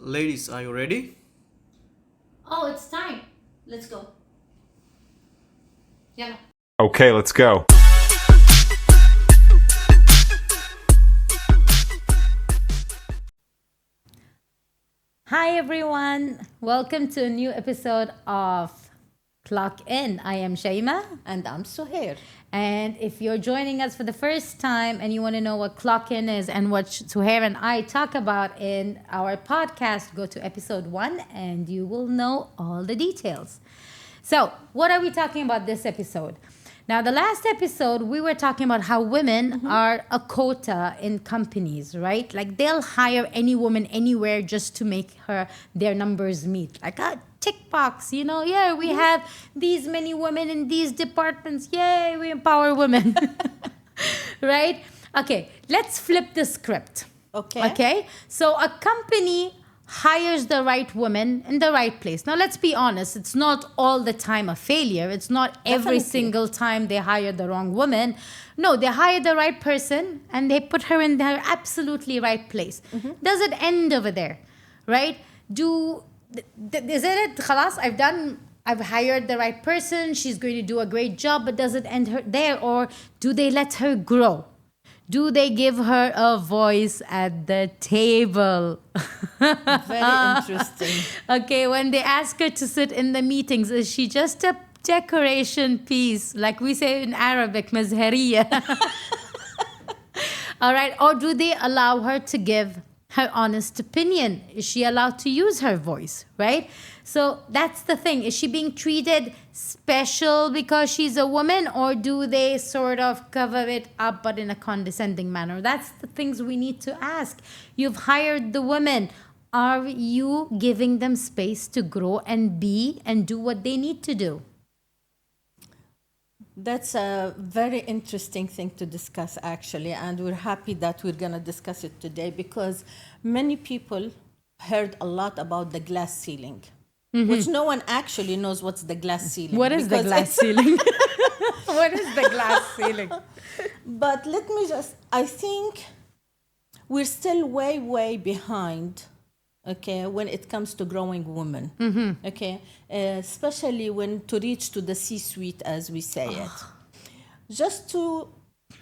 Ladies, are you ready? Oh, it's time. Let's go. Yeah. Okay, let's go. Hi, everyone. Welcome to a new episode of Clock In. I am Shaima. And I'm Suheir. And if you're joining us for the first time and you want to know what Clock In is and what Suheir and I talk about in our podcast, go to episode 1 and you will know all the details. So, what are we talking about this episode? Now, the last episode, we were talking about how women are a quota in companies, right? Like they'll hire any woman anywhere just to make their numbers meet. Like a tick box, yeah, we have these many women in these departments. Yay, we empower women. Right? Okay, let's flip the script. Okay? So a company hires the right woman in the right place. Now, let's be honest. It's not all the time a failure. It's not every single time they hire the wrong woman. No, they hire the right person and they put her in their absolutely right place. Does it end over there? Right? Is it khalas, I've hired the right person, she's going to do a great job, but does it end her there? Or do they let her grow? Do they give her a voice at the table? Very interesting. Okay, when they ask her to sit in the meetings, is she just a decoration piece? Like we say in Arabic, mazhariya. All right, or do they allow her to give her honest opinion? Is she allowed to use her voice, right? So that's the thing. Is she being treated special because she's a woman, or do they sort of cover it up but in a condescending manner? That's the things we need to ask. You've hired the women. Are you giving them space to grow and be and do what they need to do? That's a very interesting thing to discuss, actually, and we're happy that we're going to discuss it today because many people heard a lot about the glass ceiling, which no one actually knows what's the glass ceiling. What is the glass ceiling? What is the glass ceiling? But I think we're still way, way behind, okay, when it comes to growing women, okay, especially when to reach to the C-suite, as we say it.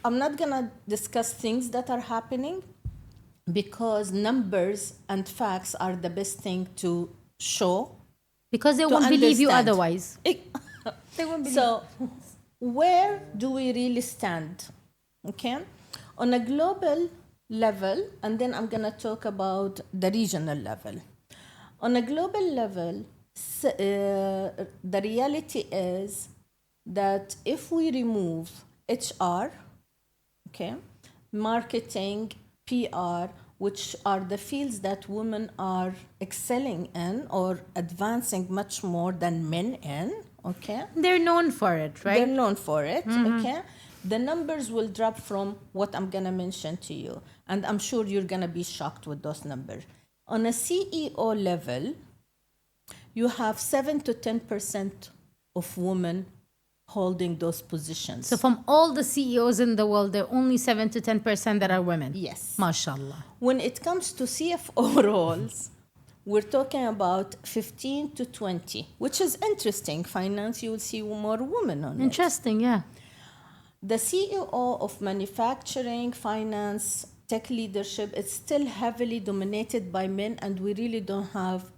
I'm not going to discuss things that are happening because numbers and facts are the best thing to show. Because they won't believe you otherwise. They won't believe. So, where do we really stand? Okay, on a global level, and then I'm going to talk about the regional level. On a global level, the reality is that if we remove HR, okay, marketing, PR, which are the fields that women are excelling in or advancing much more than men in, okay? They're known for it, right? They're known for it, okay? The numbers will drop from what I'm going to mention to you. And I'm sure you're going to be shocked with those numbers. On a CEO level, you have 7 to 10% of women holding those positions. So from all the CEOs in the world, there are only 7 to 10% that are women. Yes. MashaAllah. When it comes to CFO roles, we're talking about 15 to 20, which is interesting. Finance, you will see more women on it. Interesting, yeah. The CEO of manufacturing, finance, tech leadership, it's still heavily dominated by men, and we really don't have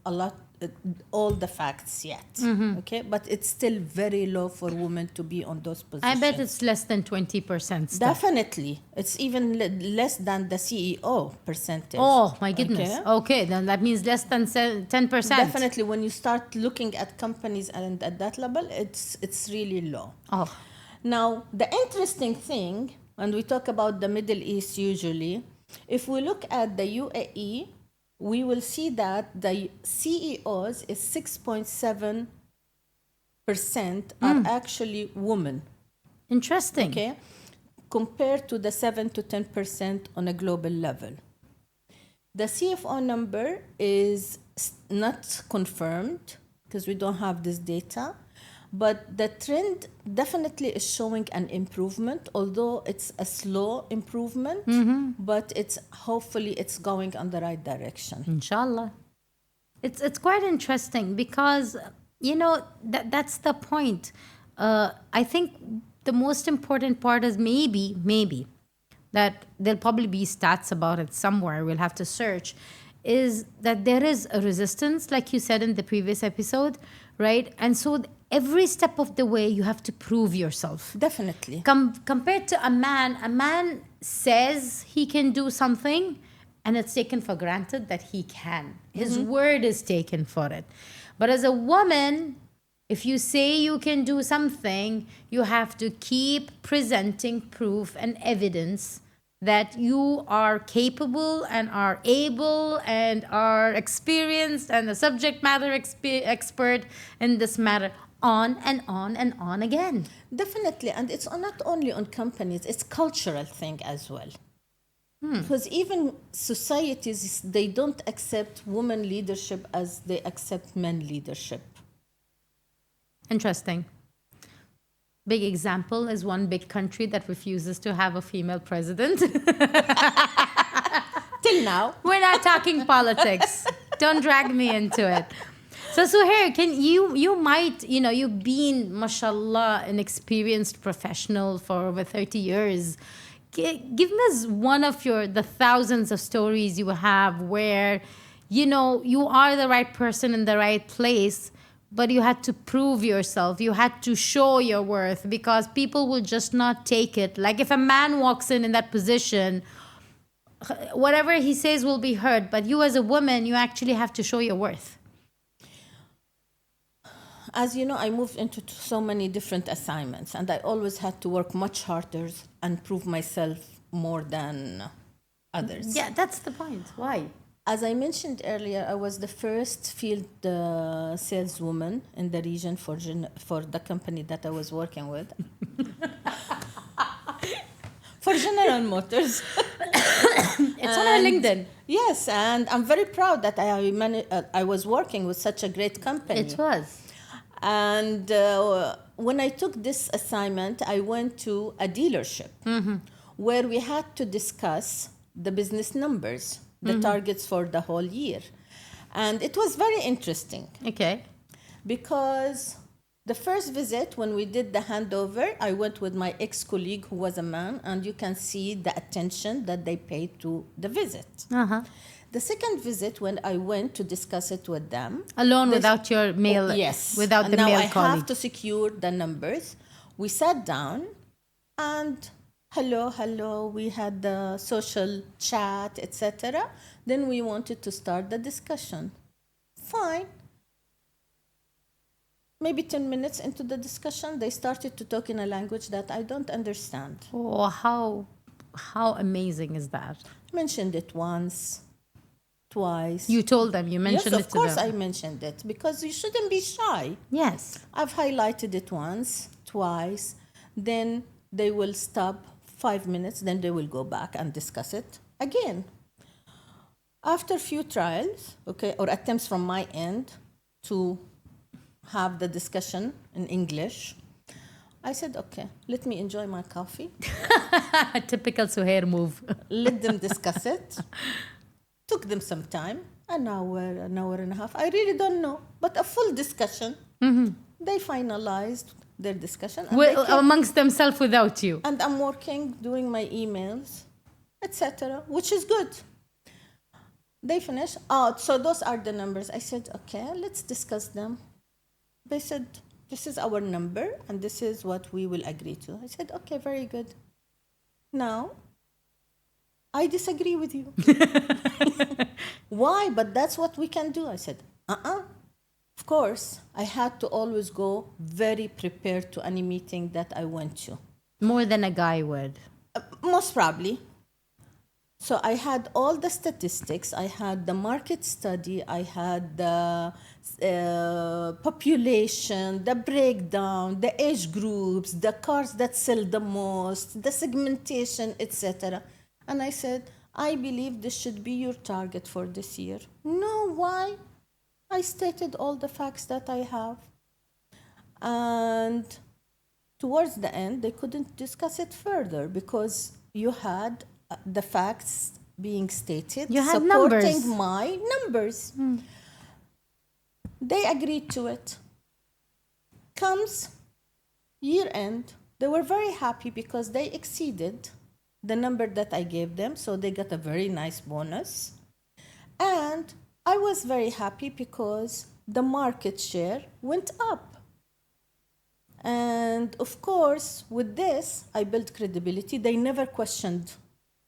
all the facts yet. Okay, but it's still very low for women to be on those positions. I bet it's less than 20%. Still. Definitely. It's even less than the CEO percentage. Oh, my goodness. Okay, then that means less than 10%. Definitely, when you start looking at companies and at that level, it's really low. Oh. Now, the interesting thing, and we talk about the Middle East usually, if we look at the UAE, we will see that the CEOs is 6.7% are actually women. Interesting. Okay, compared to the 7 to 10% on a global level. The CFO number is not confirmed because we don't have this data. But the trend definitely is showing an improvement, although it's a slow improvement, but hopefully it's going on the right direction. Inshallah. It's quite interesting because that's the point. I think the most important part is maybe that there'll probably be stats about it somewhere. We'll have to search. Is that there is a resistance, like you said in the previous episode, right? And so every step of the way, you have to prove yourself. Definitely. Compared to a man says he can do something, and it's taken for granted that he can. His word is taken for it. But as a woman, if you say you can do something, you have to keep presenting proof and evidence that you are capable and are able and are experienced and a subject matter expert in this matter, on and on and on again. Definitely. And it's not only on companies, it's cultural thing as well. Because even societies, they don't accept women leadership as they accept men leadership. Interesting. Big example is one big country that refuses to have a female president. Till now. We're not talking politics. Don't drag me into it. So Suheir, can you might, you've been, mashallah, an experienced professional for over 30 years. Give us one of the thousands of stories you have where, you are the right person in the right place, but you had to prove yourself. You had to show your worth because people will just not take it. Like if a man walks in that position, whatever he says will be heard. But you as a woman, you actually have to show your worth. As you know, I moved into so many different assignments, and I always had to work much harder and prove myself more than others. Yeah, that's the point. Why? As I mentioned earlier, I was the first field saleswoman in the region for the company that I was working with. For General Motors. It's on our LinkedIn. Yes, and I'm very proud that I was working with such a great company. It was. And when I took this assignment, I went to a dealership where we had to discuss the business numbers, the targets for the whole year. And it was very interesting. Okay. Because the first visit, when we did the handover, I went with my ex-colleague who was a man, and you can see the attention that they paid to the visit. The second visit, when I went to discuss it with them... Alone, without your male... Yes. Without the male colleague. Now I have to secure the numbers. We sat down and hello, we had the social chat, etc. Then we wanted to start the discussion. Fine. Maybe 10 minutes into the discussion, they started to talk in a language that I don't understand. Oh, how amazing is that? Mentioned it once, twice. You told them, you mentioned it to them. Yes, of course I mentioned it, because you shouldn't be shy. Yes. I've highlighted it once, twice, then they will stop 5 minutes, then they will go back and discuss it again. After a few trials, or attempts from my end to have the discussion in English, I said, okay, let me enjoy my coffee. A typical Suheir move. Let them discuss it. Took them some time, an hour and a half. I really don't know, but a full discussion. They finalized their discussion. Amongst themselves without you. And I'm working, doing my emails, etc., which is good. They finished. So those are the numbers. I said, okay, let's discuss them. They said, this is our number, and this is what we will agree to. I said, okay, very good. Now, I disagree with you. Why? But that's what we can do. I said, Of course, I had to always go very prepared to any meeting that I went to. More than a guy would. Most probably. So I had all the statistics. I had the market study. I had the population, the breakdown, the age groups, the cars that sell the most, the segmentation, etc. And I said, I believe this should be your target for this year. No, why? I stated all the facts that I have. And towards the end, they couldn't discuss it further because you had the facts being stated, you had supporting numbers. my numbers. They agreed to it. Comes year end, they were very happy because they exceeded the number that I gave them, so they got a very nice bonus. And I was very happy because the market share went up. And of course, with this, I built credibility. They never questioned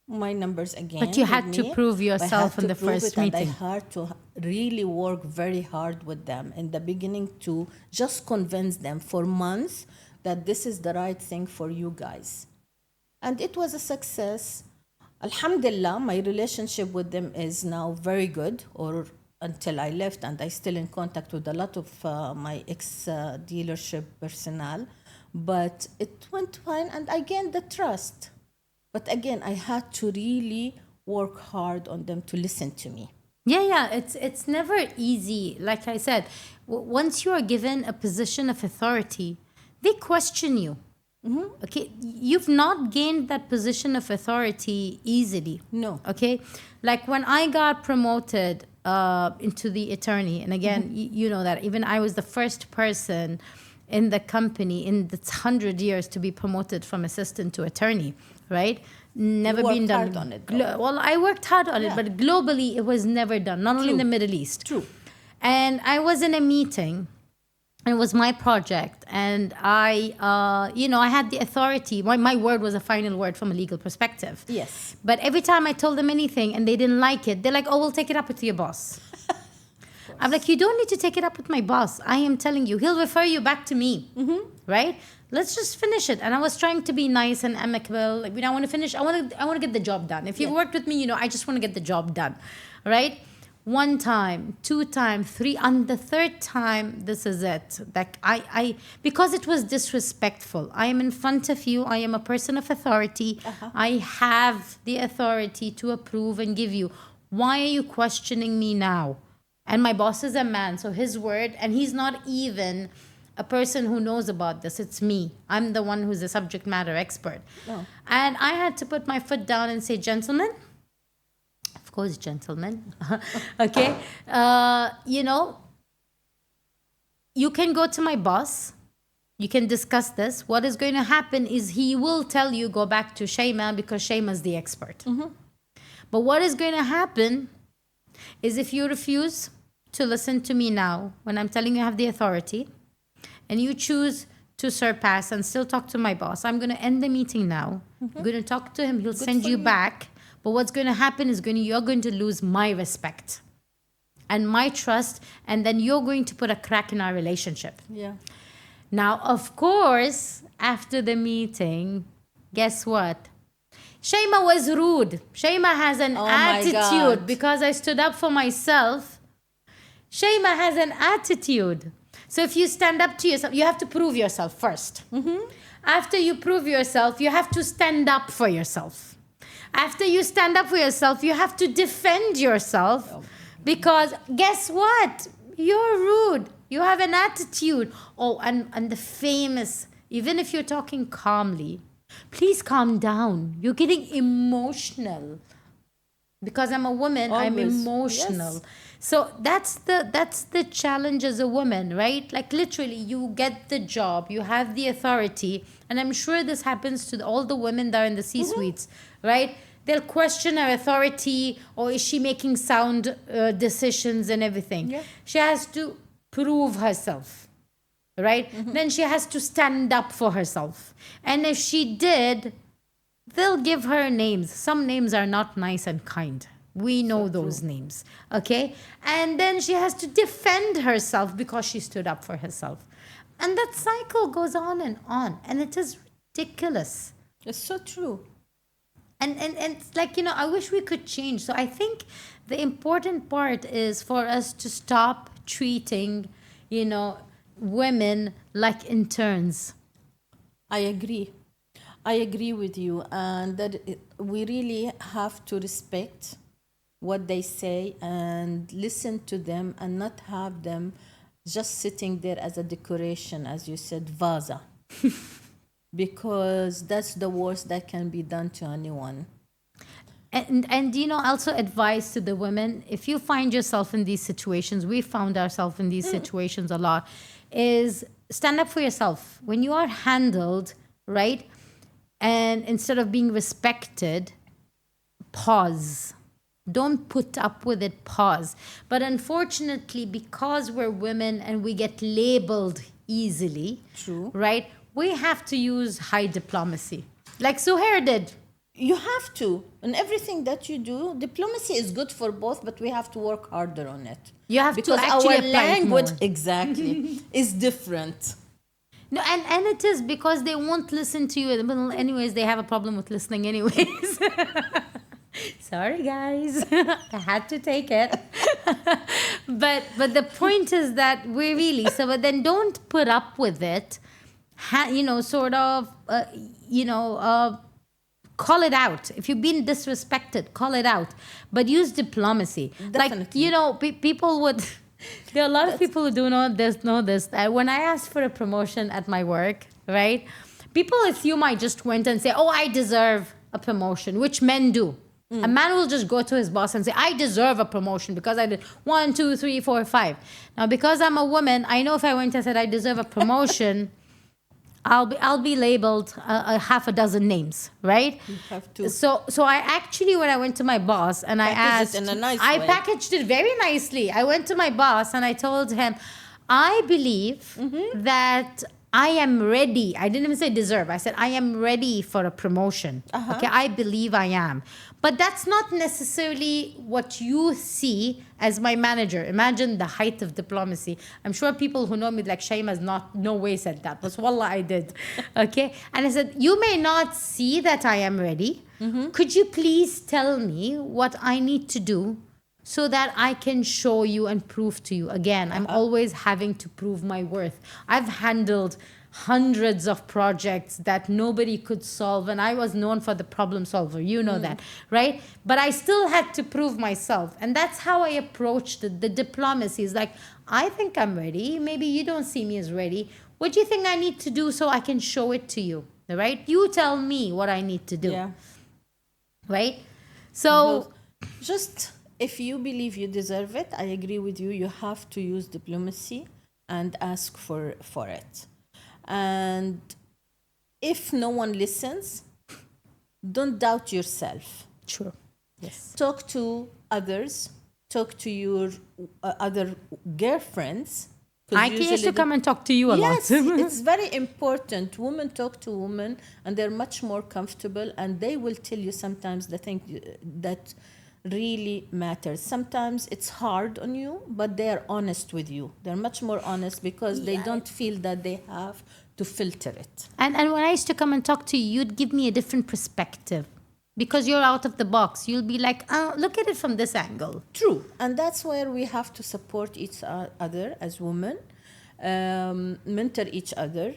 my numbers again. But you had to prove yourself in the first meeting. And I had to really work very hard with them in the beginning to just convince them for months that this is the right thing for you guys. And it was a success. Alhamdulillah, my relationship with them is now very good, or until I left, and I still in contact with a lot of my ex-dealership personnel. But it went fine, and I gained the trust. But again, I had to really work hard on them to listen to me. Yeah, it's never easy. Like I said, once you are given a position of authority, they question you. Mm-hmm. Okay, you've not gained that position of authority easily. No. Okay, like when I got promoted into the attorney, and again, you know that even I was the first person in the company in the 100 years to be promoted from assistant to attorney, right? Never been done. Hard on it, well, I worked hard on it, but globally it was never done, not only in the Middle East. True. And I was in a meeting. It was my project, and I had the authority. My word was a final word from a legal perspective. Yes. But every time I told them anything and they didn't like it, they're like, "Oh, we'll take it up with your boss." I'm like, "You don't need to take it up with my boss. I am telling you, he'll refer you back to me, right? Let's just finish it." And I was trying to be nice and amicable. Like, I want to finish. I want to get the job done. If you've worked with me, I just want to get the job done, right? 1 time, 2 times, 3, on the 3rd time, this is it. Like I because it was disrespectful. I am in front of you. I am a person of authority. I have the authority to approve and give you. Why are you questioning me now? And my boss is a man, so his word, and he's not even a person who knows about this. It's me. I'm the one who's a subject matter expert. Oh. And I had to put my foot down and say, "Gentlemen," of course, gentlemen, okay, you can go to my boss. You can discuss this. What is going to happen is he will tell you, go back to Shaima because Shaima's the expert. But what is going to happen is if you refuse to listen to me now, when I'm telling you I have the authority, and you choose to surpass and still talk to my boss, I'm going to end the meeting now. I'm going to talk to him. He'll send you back. But what's going to happen is you're going to lose my respect and my trust, and then you're going to put a crack in our relationship." Yeah. Now, of course, after the meeting, guess what? Shaima was rude. Shaima has an attitude because I stood up for myself. Shaima has an attitude. So if you stand up to yourself, you have to prove yourself first. After you prove yourself, you have to stand up for yourself. After you stand up for yourself, you have to defend yourself because guess what? You're rude. You have an attitude. Oh, and the famous, even if you're talking calmly, please calm down. You're getting emotional. Because I'm a woman, Always. I'm emotional. Yes. So that's the challenge as a woman, right? Like literally, you get the job, you have the authority, and I'm sure this happens to all the women that are in the C-suites, right? They'll question her authority, or is she making sound decisions and everything? Yeah. She has to prove herself, right? Then she has to stand up for herself. And if she did, they'll give her names. Some names are not nice and kind. We know those names, okay? And then she has to defend herself because she stood up for herself. And that cycle goes on, and it is ridiculous. It's so true. And it's like, I wish we could change. So I think the important part is for us to stop treating, women like interns. I agree. I agree with you. And that we really have to respect what they say and listen to them and not have them just sitting there as a decoration, as you said, vaza. Because that's the worst that can be done to anyone. And also advice to the women, if you find yourself in these situations, we found ourselves in these situations a lot, is stand up for yourself when you are handled, right? And instead of being respected, pause. Don't put up with it, pause. But unfortunately, because we're women and we get labeled easily, True. right? We have to use high diplomacy, like Suheir did. You have to. In everything that you do, diplomacy is good for both, but we have to work harder on it. You have to because actually our apply it language more. exactly is different. No, and it is because they won't listen to you. Well, anyways, they have a problem with listening anyways. Sorry, guys. I had to take it. but the point is that we really, but then don't put up with it. Call it out. If you've been disrespected, call it out. But use diplomacy. Definitely. Like, people would... There are a lot of people who do know this. When I asked for a promotion at my work, right? People assume I just went and say, oh, I deserve a promotion, which men do. A man will just go to his boss and say, I deserve a promotion because I did 1, 2, 3, 4, 5. Now, because I'm a woman, I know if I went and said I deserve a promotion, I'll be labeled a half a dozen names, right? You have to. So I actually, when I went to my boss and I asked, Package it in a nice I way. packaged it very nicely. I went to my boss and I told him, I believe that I am ready. I didn't even say deserve. I said, I am ready for a promotion. Okay, I believe I am. But that's not necessarily what you see as my manager. Imagine the height of diplomacy. I'm sure people who know me, like Shaima, has no way said that. But wallah, I did. Okay? And I said, you may not see that I am ready. Could you please tell me what I need to do so that I can show you and prove to you? Again, I'm always having to prove my worth. I've handled hundreds of projects that nobody could solve, and I was known for the problem solver. You know that, right? But I still had to prove myself. And that's how I approached it. The diplomacy is like, I think I'm ready. Maybe you don't see me as ready. What do you think I need to do so I can show it to you? Right? You tell me what I need to do. Yeah. Right? So just if you believe you deserve it, I agree with you. You have to use diplomacy and ask for it. And if no one listens, don't doubt yourself. true. Yes. Talk to others. Talk to your other girlfriends. 'Cause I used to usually come and talk to you a yes, lot. it's very important. Women talk to women, and they're much more comfortable, and they will tell you sometimes the thing that really matters. Sometimes it's hard on you, but they are honest with you. They're much more honest because they don't feel that they have to filter it. And when I used to come and talk to you, you'd give me a different perspective because you're out of the box. You'll be like, oh, look at it from this angle. True. And that's where we have to support each other as women, mentor each other.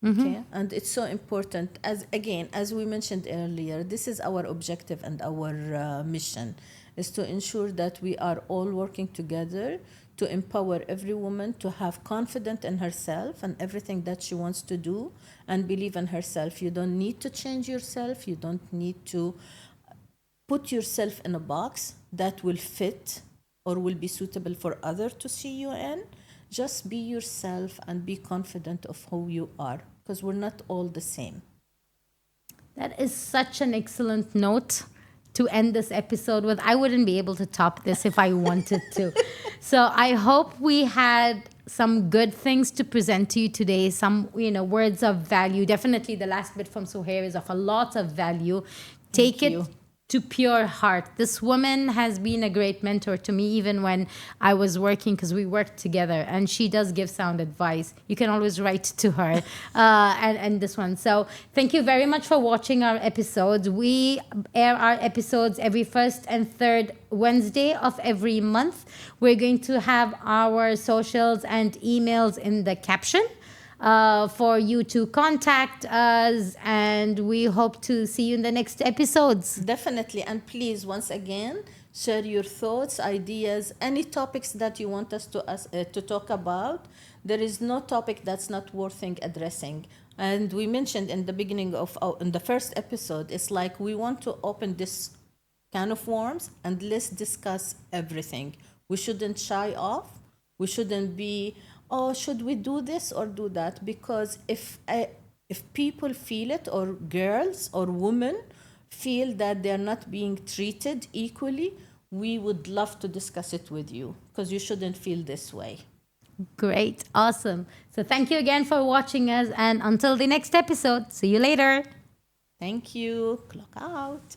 Okay, and it's so important. As we mentioned earlier, this is our objective and our mission is to ensure that we are all working together to empower every woman to have confidence in herself and everything that she wants to do and believe in herself. You don't need to change yourself. You don't need to put yourself in a box that will fit or will be suitable for others to see you in. Just be yourself and be confident of who you are, because we're not all the same. That is such an excellent note to end this episode with. I wouldn't be able to top this if I wanted to. So I hope we had some good things to present to you today, some words of value. Definitely the last bit from Suheir is of a lot of value. Take it to pure heart. This woman has been a great mentor to me, even when I was working, because we worked together, and she does give sound advice. You can always write to her and this one. So thank you very much for watching our episodes. We air our episodes every first and third Wednesday of every month. We're going to have our socials and emails in the caption for you to contact us, and we hope to see you in the next episodes. Definitely. And please, once again, share your thoughts, ideas, any topics that you want us to talk about. There is no topic that's not worth addressing. And we mentioned in the beginning in the first episode, it's like we want to open this can of worms, and let's discuss everything. We shouldn't shy off. We shouldn't be, oh, should we do this or do that? Because if people feel it, or girls or women feel that they're not being treated equally, we would love to discuss it with you, because you shouldn't feel this way. Great. Awesome. So thank you again for watching us. And until the next episode, see you later. Thank you. Clock out.